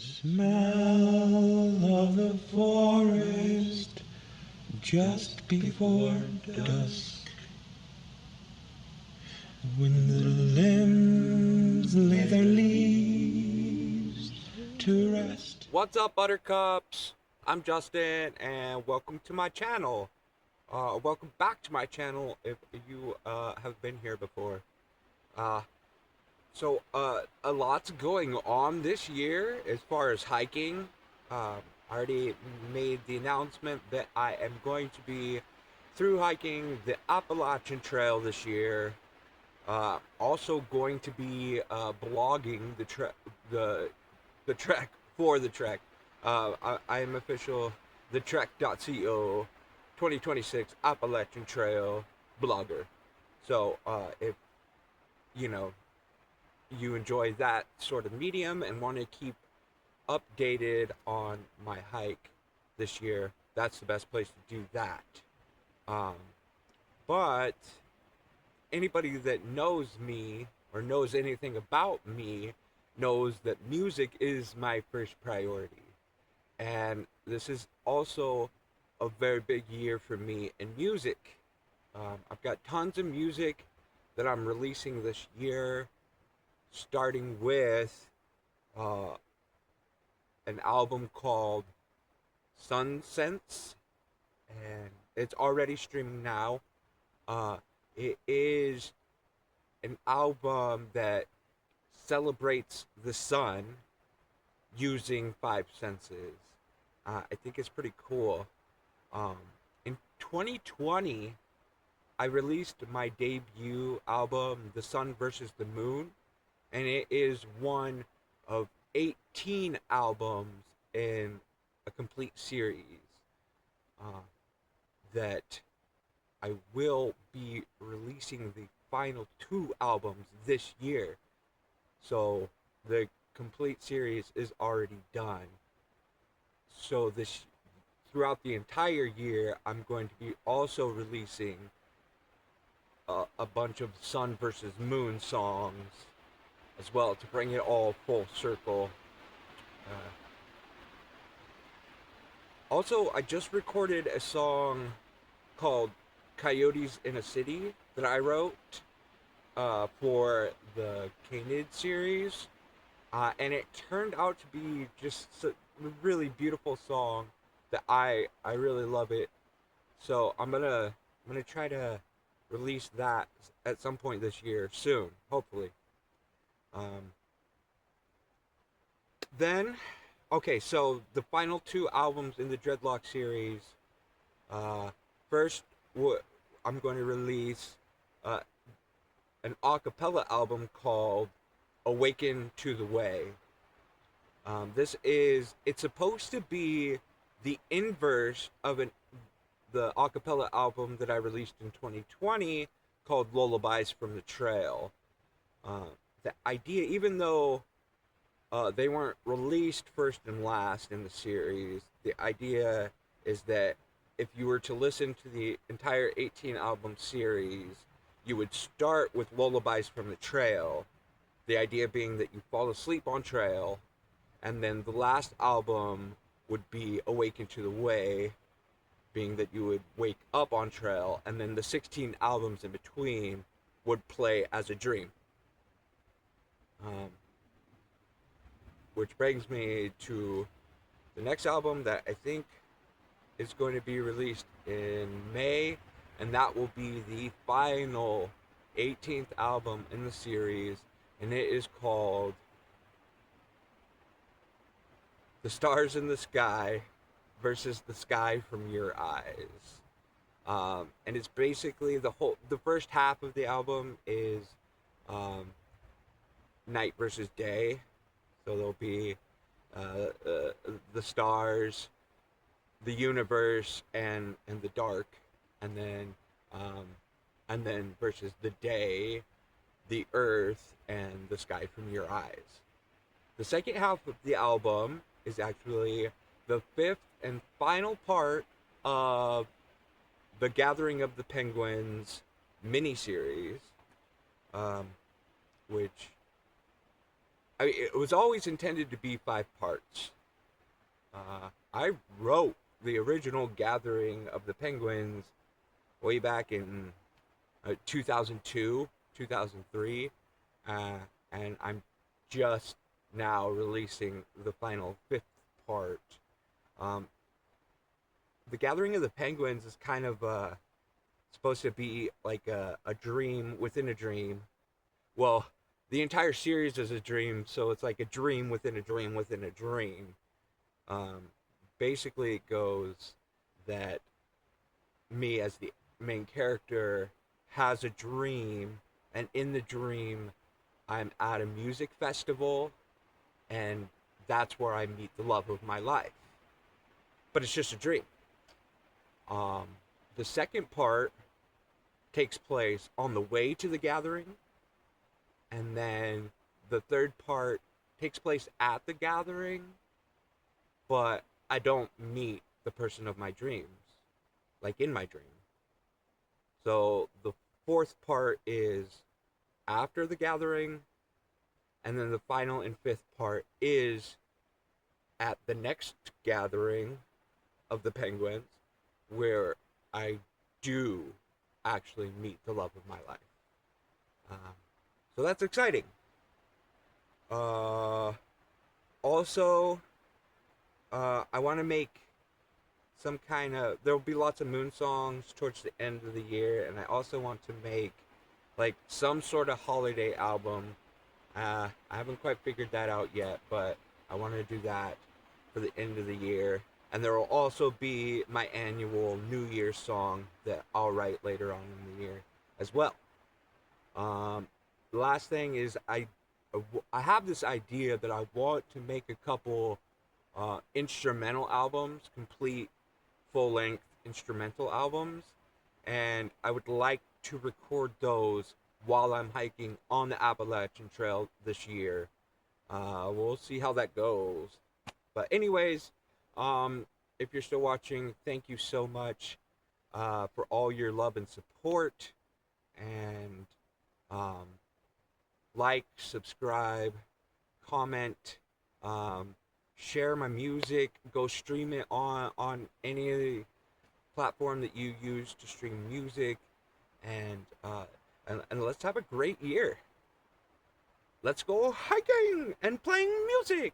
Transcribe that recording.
Smell of the forest just before dusk, when the limbs lay their leaves to rest. What's up, Buttercups? I'm Justin, and welcome to my channel. Welcome back to my channel if you have been here before. Uh, a lot's going on this year as far as hiking. I already made the announcement that I am going to be through hiking the Appalachian Trail this year. Also going to be blogging the trek for the trek. I am official the trek.co 2026 Appalachian Trail blogger. So if you know you enjoy that sort of medium and want to keep updated on my hike this year, that's the best place to do that. Um, but anybody that knows me or knows anything about me knows that music is my first priority. And this is also a very big year for me in music. I've got tons of music that I'm releasing this year, starting with uh, an album called Sun Sense, and it's already streaming now. Uh, it is an album that celebrates the sun using five senses. I think it's pretty cool. Um, in 2020, I released my debut album, The Sun versus the Moon, and it is one of 18 albums in a complete series uh, that I will be releasing the final two albums this year. So the complete series is already done. So this throughout the entire year, I'm going to be also releasing a bunch of Sun versus Moon songs as well to bring it all full circle. Uh, Also, I just recorded a song called Coyotes in a City that I wrote for the Canid series. And it turned out to be just a really beautiful song that I really love it. So I'm gonna try to release that at some point this year, soon, hopefully. Um, then, okay, so the final two albums in the Dreadlock series. Uh, first, I'm going to release uh, an a cappella album called "Awaken to the Way." It's supposed to be the inverse of the a cappella album that I released in 2020 called Lullabies from the Trail. Uh, the idea, even though they weren't released first and last in the series, the idea is that if you were to listen to the entire 18 album series, you would start with Lullabies from the Trail. The idea being that you fall asleep on trail, and then the last album would be Awaken to the Way, being that you would wake up on trail, and then the 16 albums in between would play as a dream. Um, which brings me to the next album that I think is going to be released in May, and that will be the final 18th album in the series, and it is called The Stars in the Sky versus the Sky from Your Eyes. And it's basically the first half of the album is um, night versus day. So there'll be the stars, the universe, and the dark, and then um, versus the day, the earth, and the sky from your eyes. The second half of the album is actually the fifth and final part of the Gathering of the Penguins miniseries, um, which it was always intended to be 5 parts. I wrote the original Gathering of the Penguins way back in 2002, 2003, uh, and I'm just now releasing the final 5th part. Um, the Gathering of the Penguins is kind of supposed to be like a dream within a dream. Well, the entire series is a dream, so it's like a dream within a dream within a dream. Um, Basically, it goes that me as the main character has a dream, and in the dream, I'm at a music festival, and that's where I meet the love of my life. But it's just a dream. Um, the second part takes place on the way to the gathering, and then the third part takes place at the gathering, but I don't meet the person of my dreams, like in my dream. So the fourth part is after the gathering, and then the final and fifth part is at the next gathering of the penguins, where I do actually meet the love of my life. So that's exciting. Also, I want to make some kind of. There will be lots of moon songs towards the end of the year, and I also want to make like some sort of holiday album. I haven't quite figured that out yet, but I want to do that for the end of the year. And there will also be my annual New Year's song that I'll write later on in the year as well. The last thing is I have this idea that I want to make a couple instrumental albums, complete full length instrumental albums, and I would like to record those while I'm hiking on the Appalachian Trail this year. We'll see how that goes. But anyways, if you're still watching, thank you so much for all your love and support. And like, subscribe, comment, share my music. Go stream it on any platform that you use to stream music. And let's have a great year. Let's go hiking and playing music.